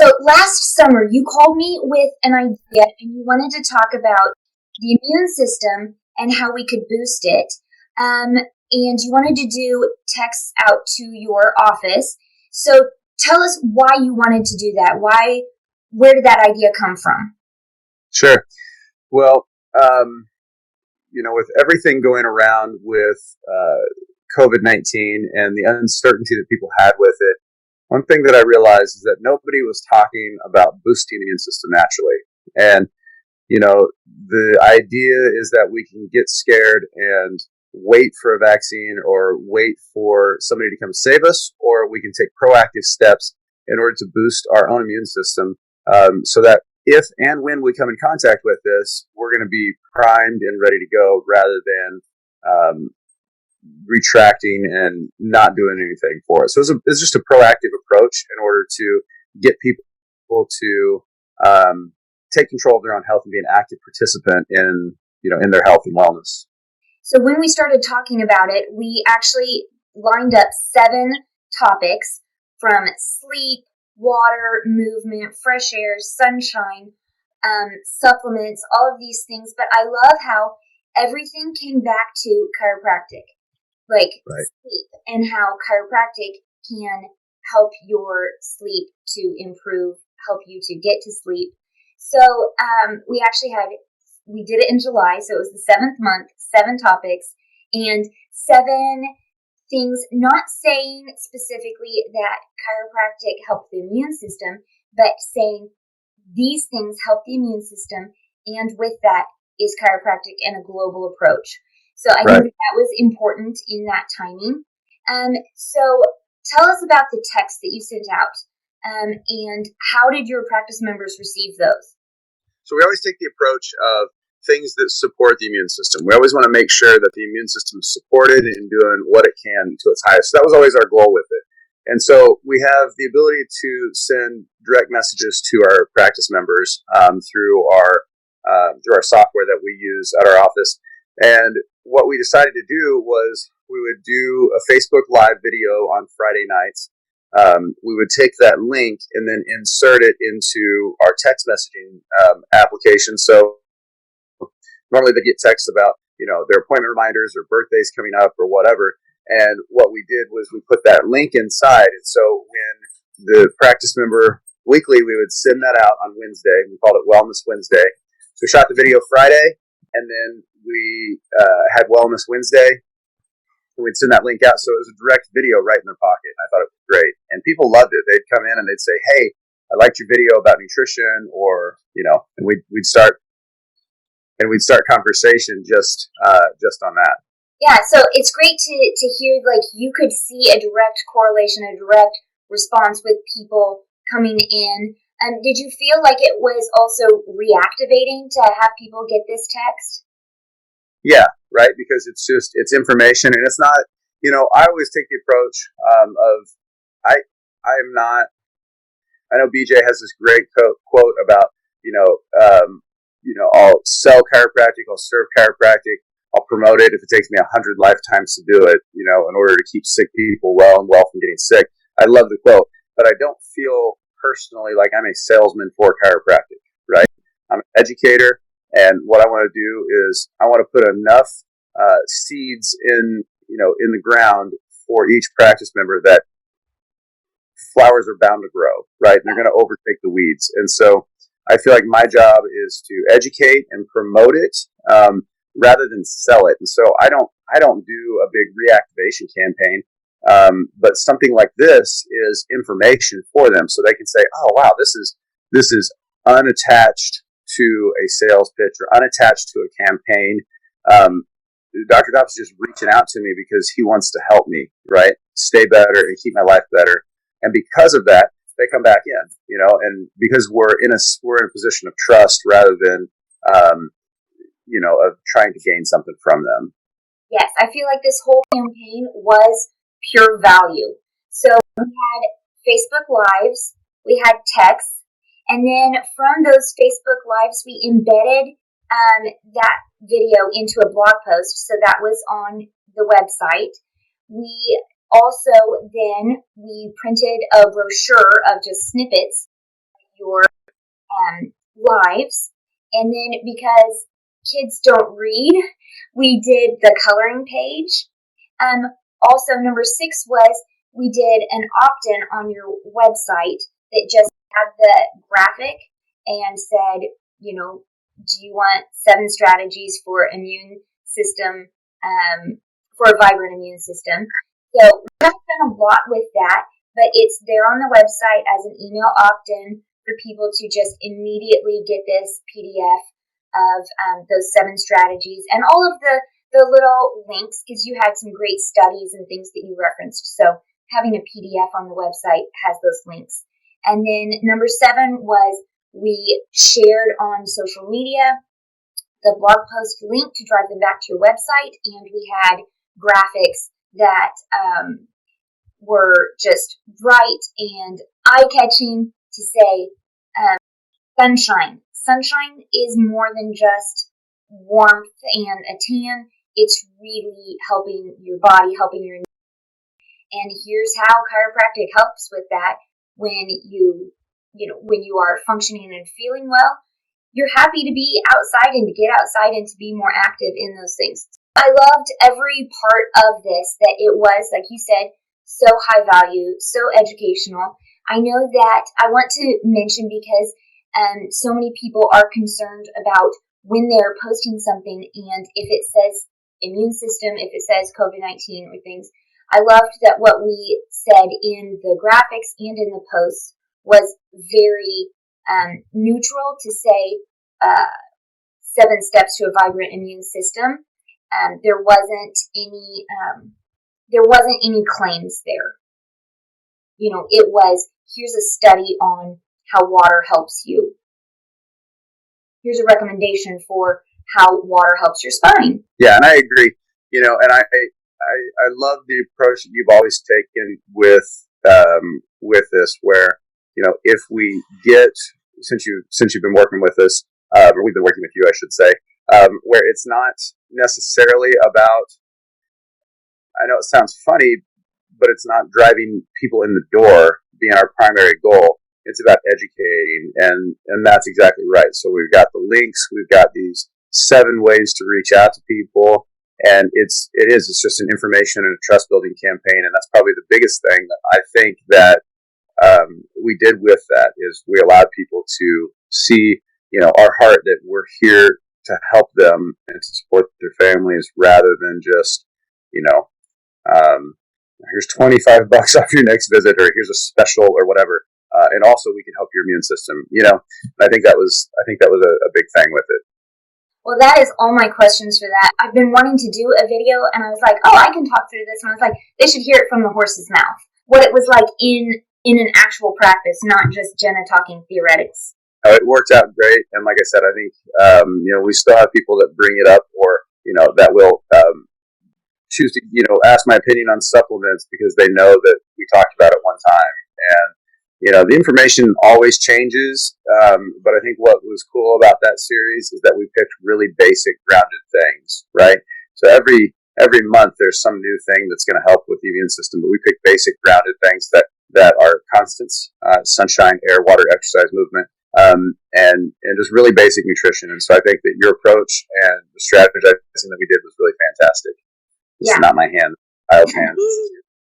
So last summer, you called me with an idea, and you wanted to talk about the immune system and how we could boost it. And you wanted to do texts out to your office. So tell us why you wanted to do that. Where did that idea come from? Sure. Well, with everything going around with COVID-19 and the uncertainty that people had with it, one thing that I realized is that nobody was talking about boosting the immune system naturally. And, the idea is that we can get scared and wait for a vaccine or wait for somebody to come save us, or we can take proactive steps in order to boost our own immune system so that if and when we come in contact with this, we're going to be primed and ready to go rather than retracting and not doing anything for it. So it's just a proactive approach in order to get people to take control of their own health and be an active participant in their health and wellness. So when we started talking about it, we actually lined up 7 topics from sleep, water, movement, fresh air, sunshine, supplements, all of these things. But I love how everything came back to chiropractic, like sleep, and how chiropractic can help your sleep to improve, help you to get to sleep. So we did it in July, so it was the 7th month, 7 topics, and 7 things, not saying specifically that chiropractic helped the immune system, but saying these things help the immune system, and with that is chiropractic and a global approach. So I think that was important in that timing. So tell us about the text that you sent out, and how did your practice members receive those? So we always take the approach of things that support the immune system. We always want to make sure that the immune system is supported and doing what it can to its highest. So that was always our goal with it. And so we have the ability to send direct messages to our practice members through our software that we use at our office. And what we decided to do was we would do a Facebook Live video on Friday nights. We would take that link and then insert it into our text messaging application. So normally they get texts about, their appointment reminders or birthdays coming up or whatever. And what we did was we put that link inside. And so when the practice member weekly, we would send that out on Wednesday. We called it Wellness Wednesday. So we shot the video Friday, and then we had Wellness Wednesday. And we'd send that link out. So it was a direct video right in their pocket. And I thought it was great. And people loved it. They'd come in and they'd say, hey, I liked your video about nutrition, or, and we'd start conversation just on that. Yeah, so it's great to hear, like, you could see a direct correlation, a direct response with people coming in. Did you feel like it was also reactivating to have people get this text? Yeah, right, because it's information, and it's not, I always take the approach I know BJ has this great quote about, I'll sell chiropractic, I'll serve chiropractic, I'll promote it if it takes me 100 lifetimes to do it, in order to keep sick people well and well from getting sick. I love the quote, but I don't feel personally like I'm a salesman for chiropractic, right? I'm an educator, and what I want to do is I want to put enough seeds in the ground for each practice member that flowers are bound to grow, right? And they're going to overtake the weeds. And so I feel like my job is to educate and promote it rather than sell it. And so I don't do a big reactivation campaign, but something like this is information for them, so they can say, "Oh, wow, this is unattached to a sales pitch or unattached to a campaign." Dr. Dobbs is just reaching out to me because he wants to help me, right, stay better and keep my life better. And because of that, they come back in, and because we're in a position of trust rather than, of trying to gain something from them. Yes, I feel like this whole campaign was pure value. So we had Facebook Lives, we had texts, and then from those Facebook Lives, we embedded that video into a blog post. So that was on the website. We also then we printed a brochure of just snippets your lives. And then because kids don't read, we did the coloring page. Also, number 6 was we did an opt-in on your website that just had the graphic and said, do you want 7 strategies for immune system, for a vibrant immune system? So we haven't done a lot with that, but it's there on the website as an email opt-in for people to just immediately get this PDF of those 7 strategies and all of the little links, because you had some great studies and things that you referenced. So having a PDF on the website has those links. And then number 7 was we shared on social media the blog post link to drive them back to your website, and we had graphics that were just bright and eye-catching to say sunshine. Sunshine is more than just warmth and a tan. It's really helping your body, helping your. And here's how chiropractic helps with that. When when you are functioning and feeling well, you're happy to be outside and to get outside and to be more active in those things. I loved every part of this, that it was, like you said, so high value, so educational. I know that I want to mention, because so many people are concerned about when they're posting something and if it says immune system, if it says COVID-19 or things. I loved that what we said in the graphics and in the posts was very neutral to say 7 steps to a vibrant immune system. There wasn't any claims there. It was, here's a study on how water helps you. Here's a recommendation for how water helps your spine. Yeah, and I agree. And I love the approach that you've always taken with this, where if we get, since you've been working with us, or we've been working with you, I should say, where it's not necessarily about. I know it sounds funny, but it's not driving people in the door being our primary goal. It's about educating, and that's exactly right. So we've got the links, we've got these 7 ways to reach out to people, and it's just an information and a trust building campaign, and that's probably the biggest thing that I think that we did with that is we allowed people to see, our heart, that we're here to help them and to support their families, rather than just, here's $25 off your next visit, or here's a special, or whatever. And also, we can help your immune system. I think that was a big thing with it. Well, that is all my questions for that. I've been wanting to do a video, and I was like, oh, I can talk through this. And I was like, they should hear it from the horse's mouth. What it was like in an actual practice, not just Jenna talking theoretics. It worked out great, and like I said, I think we still have people that bring it up, or that will choose to ask my opinion on supplements because they know that we talked about it one time, and the information always changes. But I think what was cool about that series is that we picked really basic, grounded things, right? So every month there's some new thing that's going to help with the immune system, but we pick basic, grounded things that are constants: sunshine, air, water, exercise, movement. And just really basic nutrition. And so I think that your approach and the strategizing that we did was really fantastic. This is not my hand, Kyle's hand.